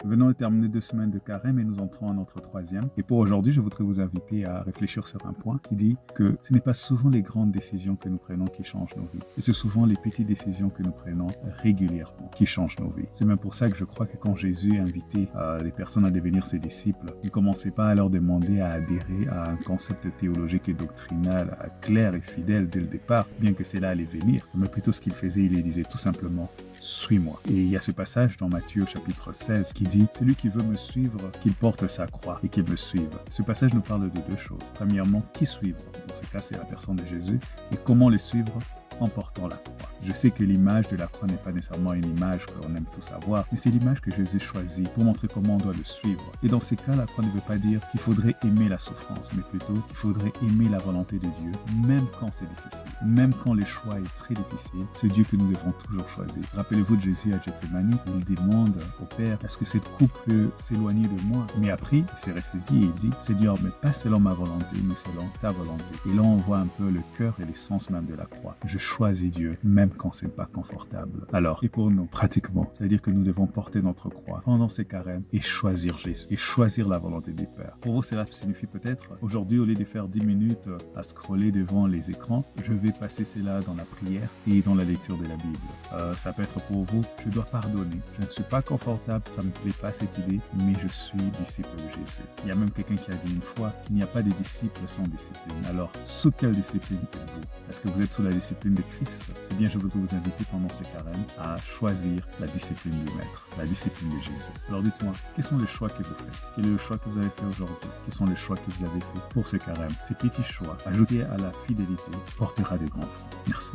Nous venons de terminer 2 semaines de carême et nous entrons en notre 3e. Et pour aujourd'hui, je voudrais vous inviter à réfléchir sur un point qui dit que ce n'est pas souvent les grandes décisions que nous prenons qui changent nos vies. Et c'est souvent les petites décisions que nous prenons régulièrement qui changent nos vies. C'est même pour ça que je crois que quand Jésus invitait les personnes à devenir ses disciples, il ne commençait pas à leur demander à adhérer à un concept théologique et doctrinal clair et fidèle dès le départ, bien que cela allait venir. Mais plutôt ce qu'il faisait, il les disait tout simplement: suis-moi. Et il y a ce passage dans Matthieu chapitre 16 qui dit: celui qui veut me suivre, qu'il porte sa croix et qu'il me suive. Ce passage nous parle de 2 choses. Premièrement, qui suivre? Dans ce cas, c'est la personne de Jésus. Et comment le suivre? En portant la croix. Je sais que l'image de la croix n'est pas nécessairement une image qu'on aime tous avoir, mais c'est l'image que Jésus choisit pour montrer comment on doit le suivre. Et dans ces cas, la croix ne veut pas dire qu'il faudrait aimer la souffrance, mais plutôt qu'il faudrait aimer la volonté de Dieu, même quand c'est difficile, même quand le choix est très difficile. C'est Dieu que nous devons toujours choisir. Rappelez-vous de Jésus à Gethsémani, il demande au Père: est-ce que cette coupe peut s'éloigner de moi? Mais après, il s'est ressaisi et il dit: Seigneur, mais pas selon ma volonté, mais selon ta volonté. Et là, on voit un peu le cœur et l'essence même de la croix. Je choisis Dieu, même quand c'est pas confortable. Alors, et pour nous, pratiquement, c'est-à-dire que nous devons porter notre croix pendant ces carèmes et choisir Jésus, et choisir la volonté du Père. Pour vous, cela signifie peut-être, aujourd'hui, au lieu de faire 10 minutes à scroller devant les écrans, je vais passer cela dans la prière et dans la lecture de la Bible. Ça peut être pour vous: je dois pardonner. Je ne suis pas confortable, ça me plaît pas cette idée, mais je suis disciple de Jésus. Il y a même quelqu'un qui a dit une fois qu'il n'y a pas de disciple sans discipline. Alors, sous quelle discipline êtes-vous? Est-ce que vous êtes sous la discipline de Christ? Eh bien, je voudrais vous inviter pendant ces carèmes à choisir la discipline du Maître, la discipline de Jésus. Alors dites-moi, quels sont les choix que vous faites? Quel est le choix que vous avez fait aujourd'hui? Quels sont les choix que vous avez fait pour ces carèmes? Ces petits choix, ajoutés à la fidélité, portera de grands fruits. Merci.